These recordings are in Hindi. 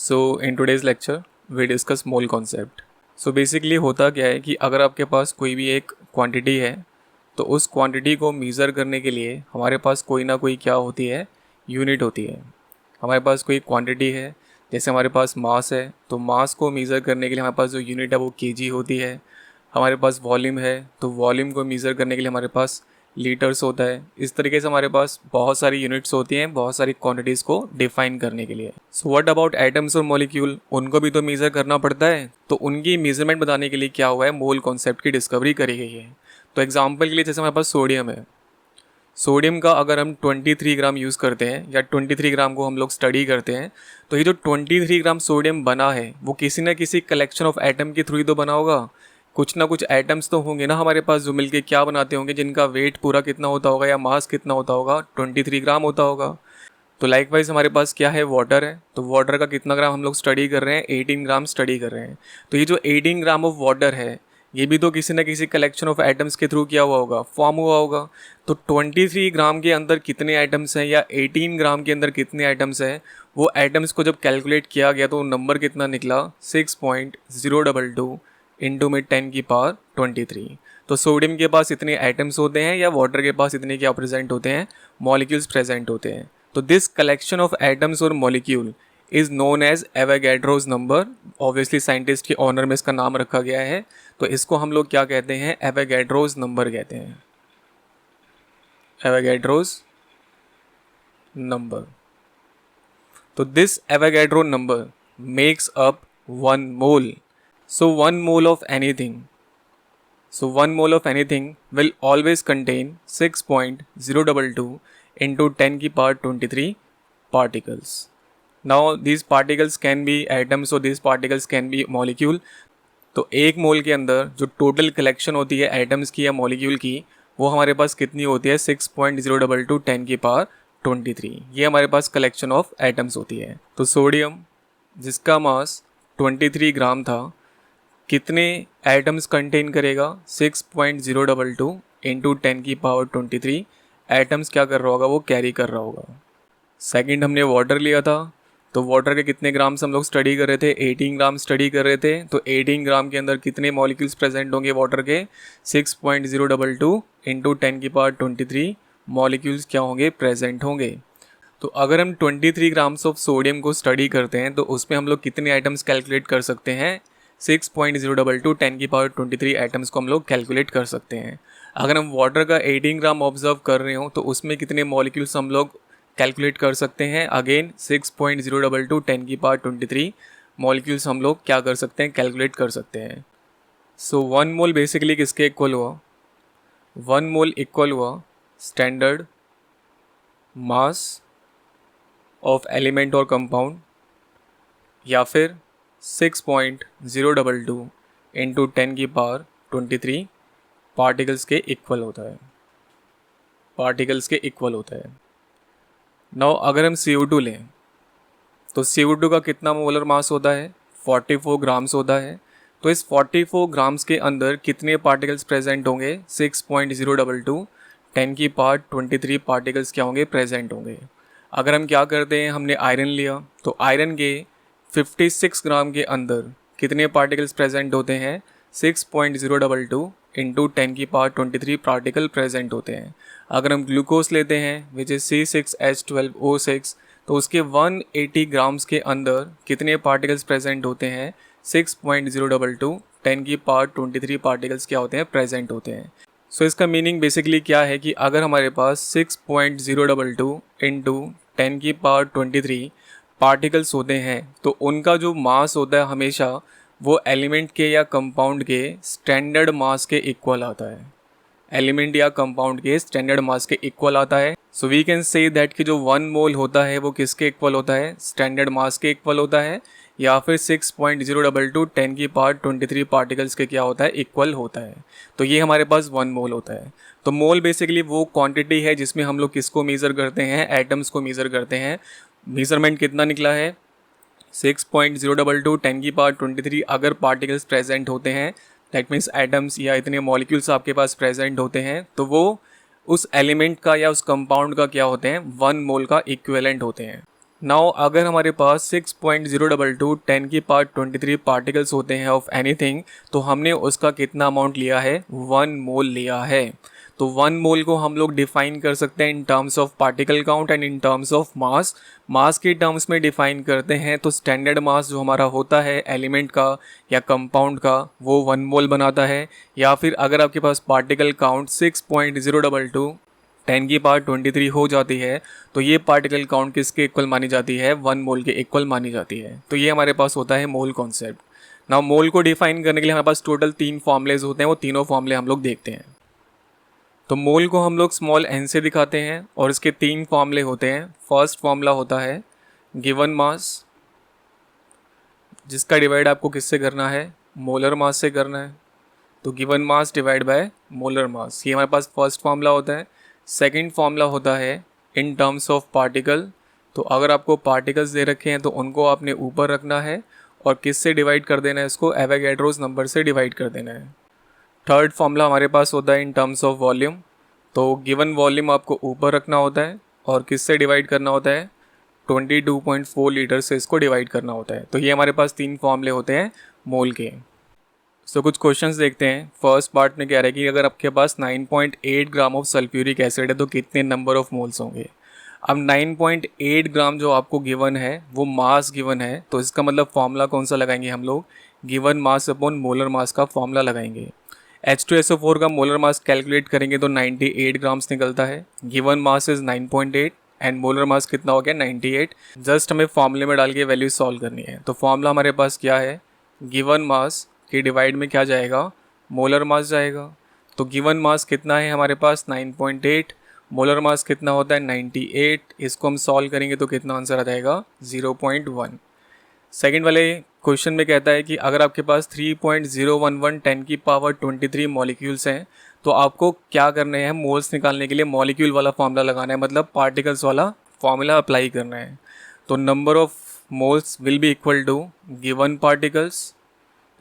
So in today's lecture we discuss mole concept. So basically होता क्या है कि अगर आपके पास कोई भी एक क्वांटिटी है तो उस क्वांटिटी को मेज़र करने के लिए हमारे पास कोई ना कोई क्या होती है, यूनिट होती है। हमारे पास कोई क्वांटिटी है, जैसे हमारे पास मास है तो मास को मेज़र करने के लिए हमारे पास जो यूनिट है वो केजी होती है। हमारे पास वॉल्यूम है तो वॉल्यूम को मेज़र करने के लिए हमारे पास लीटर्स होता है। इस तरीके से हमारे पास बहुत सारी यूनिट्स होती हैं बहुत सारी क्वांटिटीज़ को डिफाइन करने के लिए। सो व्हाट अबाउट एटम्स और मॉलिक्यूल, उनको भी तो मेज़र करना पड़ता है। तो उनकी मेज़रमेंट बताने के लिए क्या हुआ है, मोल कॉन्सेप्ट की डिस्कवरी करी गई है। तो एग्जाम्पल के लिए जैसे हमारे पास सोडियम है, सोडियम का अगर हम 23 ग्राम यूज़ करते हैं या 23 ग्राम को हम लोग स्टडी करते हैं तो ये जो 23 ग्राम सोडियम बना है वो किसी ना किसी कलेक्शन ऑफ एटम के थ्रू ही तो बना होगा। कुछ ना कुछ एटम्स तो होंगे ना हमारे पास जो मिलके क्या बनाते होंगे, जिनका वेट पूरा कितना होता होगा या मास कितना होता होगा, 23 ग्राम होता होगा। तो लाइकवाइज हमारे पास क्या है, वाटर है। तो वाटर का कितना ग्राम हम लोग स्टडी कर रहे हैं, 18 ग्राम स्टडी कर रहे हैं। तो ये जो 18 ग्राम ऑफ वाटर है ये भी तो किसी न किसी कलेक्शन ऑफ एटम्स के थ्रू क्या हुआ होगा, फॉर्म हुआ होगा। तो 23 ग्राम के अंदर कितने आइटम्स हैं या 18 ग्राम के अंदर कितने आइटम्स हैं, वो आइटम्स को जब कैलकुलेट किया गया तो नंबर कितना निकला, 6.022 इंटू में 10 की पावर 23। तो सोडियम के पास इतने आइटम्स होते हैं या वाटर के पास इतने क्या प्रेजेंट होते हैं, मॉलिक्यूल्स प्रेजेंट होते हैं। तो दिस कलेक्शन ऑफ एटम्स और molecule is known as Avogadro's number. Obviously scientist के ऑनर में इसका नाम रखा गया है, तो इसको हम लोग क्या कहते हैं, एवोगैड्रोज नंबर कहते हैं, एवोगैड्रोज नंबर। तो this Avogadro number makes up 1 mole. So 1 mole of anything will always contain 6.022 into 10 की power 23 particles. Now these particles can be atoms or these particles can be molecule. तो एक मोल के अंदर जो टोटल कलेक्शन होती है एटम्स की या मॉलिक्यूल की वो हमारे पास कितनी होती है, 6.022 10 की पावर 23। ये हमारे पास कलेक्शन ऑफ एटम्स होती है। तो सोडियम जिसका मास 23 ग्राम था कितने एटम्स कंटेन करेगा, 6.022 इंटू 10 की पावर 23 एटम्स क्या कर रहा होगा, वो कैरी कर रहा होगा। सेकंड हमने वाटर लिया था, तो वाटर के कितने ग्राम्स हम लोग स्टडी कर रहे थे, 18 ग्राम स्टडी कर रहे थे। तो 18 ग्राम के अंदर कितने मॉलिक्यूल्स प्रेजेंट होंगे वाटर के, 6.022 इंटू 10 की पावर 23 मॉलिक्यूल्स क्या होंगे, प्रेजेंट होंगे। तो अगर हम 23 ग्राम्स ऑफ सोडियम को स्टडी करते हैं तो उसमें हम लोग कितने आइटम्स कैलकुलेट कर सकते हैं, 6.022 10 की पावर 23 एटम्स को हम लोग कैलकुलेट कर सकते हैं। अगर हम वाटर का 18 ग्राम ऑब्जर्व कर रहे हो तो उसमें कितने मॉलिक्यूल्स हम लोग कैलकुलेट कर सकते हैं, अगेन 6.022 10 की पावर 23 मॉलिक्यूल्स हम लोग क्या कर सकते हैं, कैलकुलेट कर सकते हैं। सो 1 मोल बेसिकली किसके इक्वल हुआ, 1 मोल इक्वल हुआ स्टैंडर्ड मास ऑफ एलिमेंट और कंपाउंड, या फिर 6.022 इंटू 10 की पावर 23 पार्टिकल्स के इक्वल होता है, पार्टिकल्स के इक्वल होता है। नाउ अगर हम CO2 लें तो CO2 का कितना मोलर मास होता है, 44 ग्राम्स होता है। तो इस 44 ग्राम्स के अंदर कितने पार्टिकल्स प्रेजेंट होंगे, 6.022 10 की पावर 23 पार्टिकल्स क्या होंगे, प्रेजेंट होंगे। अगर हम क्या करते हैं, हमने आयरन लिया तो आयरन के 56 ग्राम के अंदर कितने पार्टिकल्स प्रेजेंट होते हैं, 6.022 इंटू 10 की पावर 23 पार्टिकल प्रेजेंट होते हैं। अगर हम ग्लूकोज लेते हैं विच इज़ C6H12O6 तो उसके 180 ग्राम्स के अंदर कितने पार्टिकल्स प्रेजेंट होते हैं, 6.022 10 की पावर 23 पार्टिकल्स क्या होते हैं, प्रेजेंट होते हैं। सो इसका मीनिंग बेसिकली क्या है कि अगर हमारे पास 6.022 इंटू 10 की पावर 23 पार्टिकल्स होते हैं तो उनका जो मास होता है हमेशा वो एलिमेंट के या कंपाउंड के स्टैंडर्ड मास के इक्वल आता है, एलिमेंट या कंपाउंड के स्टैंडर्ड मास के इक्वल आता है। So we can say that कि जो 1 मोल होता है वो किसके इक्वल होता है, स्टैंडर्ड मास के इक्वल होता है, या फिर 6.022 10 की पावर 23 पार्टिकल्स के क्या होता है, इक्वल होता है। तो ये हमारे पास 1 मोल होता है। तो मोल बेसिकली वो क्वांटिटी है जिसमें हम लोग किसको मेज़र करते हैं, एटम्स को मेज़र करते हैं। मेज़रमेंट कितना निकला है, 6.022 10 की पावर 23 अगर पार्टिकल्स प्रेजेंट होते हैं, दैट मीन्स एटम्स या इतने मॉलिक्यूल्स आपके पास प्रेजेंट होते हैं तो वो उस एलिमेंट का या उस कंपाउंड का क्या होते हैं, 1 मोल का इक्विवेलेंट होते हैं। नाउ अगर हमारे पास 6.022 10⁻23 पार्टिकल्स होते हैं ऑफ एनीथिंग, तो हमने उसका कितना अमाउंट लिया है, 1 मोल लिया है। तो 1 मोल को हम लोग डिफाइन कर सकते हैं in terms of particle count and in terms of mass. Mass के टर्म्स में डिफाइन करते हैं तो स्टैंडर्ड मास जो हमारा होता है एलिमेंट का या कंपाउंड का, वो 1 मोल बनाता है। या फिर अगर आपके पास पार्टिकल काउंट 6.022 10⁻23 हो जाती है, तो ये पार्टिकल काउंट किसके इक्वल मानी जाती है, 1 मोल के इक्वल मानी जाती है। तो ये हमारे पास होता है मोल कॉन्सेप्ट। नाउ मोल को डिफाइन करने के लिए हमारे पास टोटल 3 फॉर्मूलेज होते हैं, वो तीनों फॉर्मूले हम लोग देखते हैं। तो मोल को हम लोग स्मॉल n से दिखाते हैं और इसके 3 फॉर्मूले होते हैं। फर्स्ट फॉर्मूला होता है गिवन मास, जिसका डिवाइड आपको किससे करना है, मोलर मास से करना है। तो given mass divide by molar मास, ये हमारे पास फर्स्ट फॉर्मूला होता है। सेकंड फॉर्मूला होता है इन टर्म्स ऑफ पार्टिकल। तो अगर आपको पार्टिकल्स दे रखे हैं तो उनको आपने ऊपर रखना है और किससे डिवाइड कर देना है, इसको एवोगैड्रोस नंबर से डिवाइड कर देना है। थर्ड फॉर्मूला हमारे पास होता है इन टर्म्स ऑफ वॉल्यूम। तो गिवन वॉल्यूम आपको ऊपर रखना होता है और किससे डिवाइड करना होता है, 22.4 लीटर से इसको डिवाइड करना होता है। तो ये हमारे पास 3 फॉर्मूले होते हैं मोल के। सो कुछ क्वेश्चंस देखते हैं। फर्स्ट पार्ट में कह रहा है कि अगर आपके पास 9.8 ग्राम ऑफ सल्फ्यूरिक एसिड है तो कितने नंबर ऑफ मोल्स होंगे। अब 9.8 ग्राम जो आपको गिवन है वो मास गिवन है, तो इसका मतलब फॉर्मूला कौन सा लगाएंगे हम लोग, given mass upon molar mass का फॉर्मूला लगाएंगे। H2SO4 का मोलर मास कैलकुलेट करेंगे तो 98 ग्राम्स निकलता है। Given mass is 9.8 and molar mass कितना हो गया, 98। जस्ट हमें फॉर्मूले में डाल के वैल्यू सॉल्व करनी है। तो फॉर्मूला हमारे पास क्या है, गिवन मास के डिवाइड में क्या जाएगा, मोलर मास जाएगा। तो गिवन मास कितना है हमारे पास 9.8, मोलर मास कितना होता है 98। इसको हम सॉल्व करेंगे तो कितना आंसर आ जाएगा, 0.1। सेकेंड वाले क्वेश्चन में कहता है कि अगर आपके पास 3.011 10⁻23 मॉलिक्यूल्स हैं तो आपको क्या करना है, मोल्स निकालने के लिए मॉलिक्यूल वाला फॉर्मूला लगाना है, मतलब पार्टिकल्स वाला फॉर्मूला अप्लाई करना है। तो number of moles will be equal to given particles,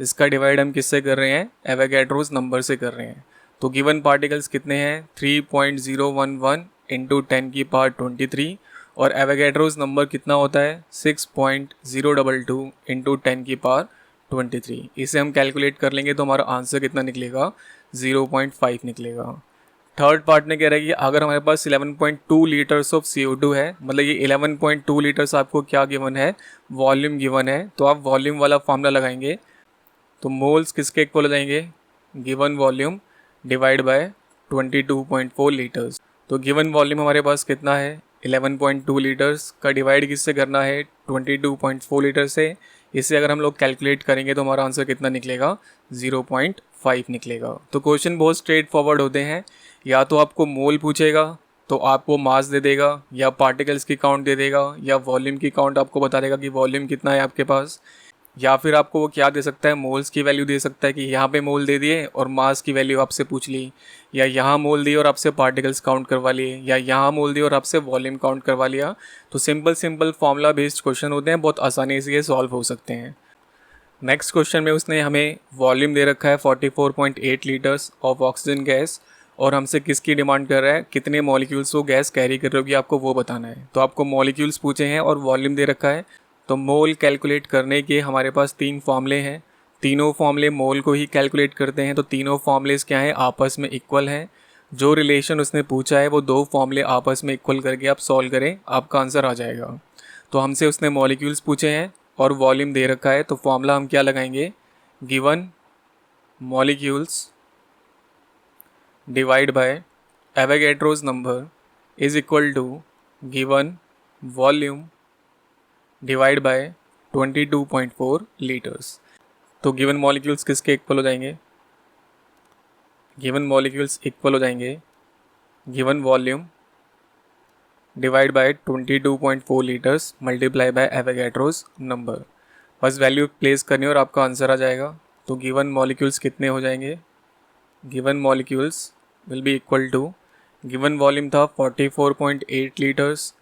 इसका डिवाइड हम किससे कर रहे हैं, एवोगैड्रोस नंबर से कर रहे हैं। तो गिवन पार्टिकल्स कितने हैं, 3.011 इंटू 10⁻23 और एवोगैड्रोस नंबर कितना होता है 6.022 इंटू 10⁻23। इसे हम कैलकुलेट कर लेंगे तो हमारा आंसर कितना निकलेगा, 0.5 निकलेगा। थर्ड पार्ट में कह रहा है कि अगर हमारे पास 11.2 लीटर्स ऑफ CO2 है, मतलब ये 11.2 लीटर्स आपको क्या गिवन है, वॉल्यूम गिवन है, तो आप वॉल्यूम वाला फॉर्मूला लगाएंगे। तो मोल्स किसके इक्वल हो जाएंगे, given volume divide by 22.4 litres. तो गिवन वॉल्यूम हमारे पास कितना है 11.2 लीटर्स का डिवाइड किससे करना है 22.4 लीटर से। इसे अगर हम लोग कैलकुलेट करेंगे तो हमारा आंसर कितना निकलेगा, 0.5 निकलेगा। तो क्वेश्चन बहुत स्ट्रेट फॉरवर्ड होते हैं, या तो आपको मोल पूछेगा तो आपको मास दे देगा, या पार्टिकल्स की काउंट दे देगा, या वॉल्यूम की काउंट आपको बता देगा कि वॉल्यूम कितना है आपके पास, या फिर आपको वो क्या दे सकता है, मोल्स की वैल्यू दे सकता है कि यहाँ पे मोल दे दिए और मास की वैल्यू आपसे पूछ ली, या यहाँ मोल दिए और आपसे पार्टिकल्स काउंट करवा लिए, या यहाँ मोल दिए और आपसे वॉल्यूम काउंट करवा लिया। तो सिंपल फार्मूला बेस्ड क्वेश्चन होते हैं, बहुत आसानी से ये सॉल्व हो सकते हैं। नेक्स्ट क्वेश्चन में उसने हमें वॉल्यूम दे रखा है 44.8 लीटर्स ऑफ ऑक्सीजन गैस, और हमसे किसकी डिमांड कर रहा है, कितने मॉलिक्यूल्स वो गैस कैरी कर रही होगी आपको वो बताना है। तो आपको मॉलिक्यूल्स पूछे हैं और वॉल्यूम दे रखा है, तो मोल कैलकुलेट करने के हमारे पास 3 फॉर्मूले हैं। तीनों फॉर्मूले मोल को ही कैलकुलेट करते हैं। तो तीनों फॉर्मूलेस क्या हैं, आपस में इक्वल हैं। जो रिलेशन उसने पूछा है वो 2 फॉर्मूले आपस में इक्वल करके आप सॉल्व करें, आपका आंसर आ जाएगा। तो हमसे उसने मॉलिक्यूल्स पूछे हैं और वॉल्यूम दे रखा है, तो फॉर्मूला हम क्या लगाएंगे, given molecules divide by Avogadro's number is equal to given volume divide by 22.4 litres. तो गिवन मॉलिक्यूल्स किसके इक्वल हो जाएंगे, गिवन मॉलिक्यूल्स इक्वल हो जाएंगे given volume divide by 22.4 litres multiply by Avogadro's number. बस वैल्यू प्लेस करनी और आपका आंसर आ जाएगा। तो गिवन मॉलिक्यूल्स कितने हो जाएंगे, given molecules will be equal to, given volume था 44.8 लीटर्स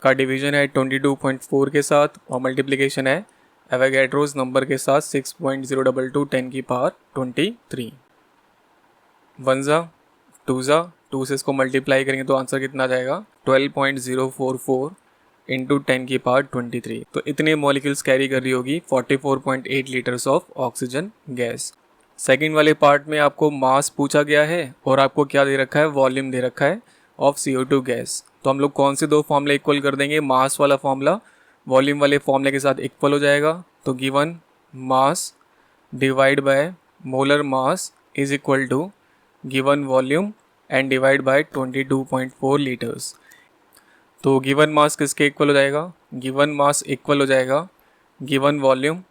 का डिवीजन है 22.4 के साथ और मल्टीप्लिकेशन है एवोगैड्रोस नंबर के साथ 6.022 10⁻23। 1 ज़ा 2 ज़ा 2 से इसको मल्टीप्लाई करेंगे तो आंसर कितना आ जाएगा 12.044 इंटू 10⁻23। तो इतने मॉलिक्यूल्स कैरी कर रही होगी 44.8 litres of oxygen gas. Second वाले पार्ट में आपको मास पूछा गया है और आपको क्या दे रखा है, वॉल्यूम दे रखा है ऑफ CO2 गैस। तो हम लोग कौन से दो फॉर्मूले इक्वल कर देंगे, मास वाला फॉर्मूला वॉल्यूम वाले फॉर्मूले के साथ इक्वल हो जाएगा। तो given mass divide by molar mass is equal to given volume and divide by 22.4 litres. तो गिवन मास किसके इक्वल हो जाएगा, गिवन मास इक्वल हो जाएगा given volume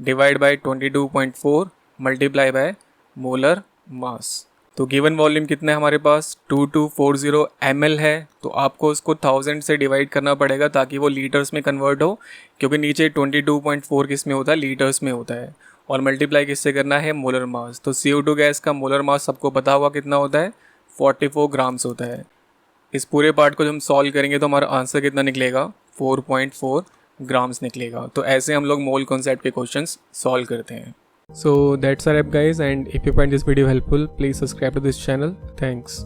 divide by 22.4 multiply by molar mass. तो गिवन वॉल्यूम कितना है हमारे पास 2240 ml है, तो आपको उसको 1000 से डिवाइड करना पड़ेगा ताकि वो लीटर्स में कन्वर्ट हो, क्योंकि नीचे 22.4 किस में होता है, लीटर्स में होता है। और मल्टीप्लाई किससे करना है, मोलर मास। तो CO2 गैस का मोलर मास सबको पता होगा कितना होता है, 44 ग्राम्स होता है। इस पूरे पार्ट को जब हम सॉल्व करेंगे तो हमारा आंसर कितना निकलेगा, 4.4 ग्राम्स निकलेगा। तो ऐसे हम लोग मोल कॉन्सेप्ट के क्वेश्चंस सॉल्व करते हैं। So that's our app guys, and if you find this video helpful, please subscribe to this channel. Thanks.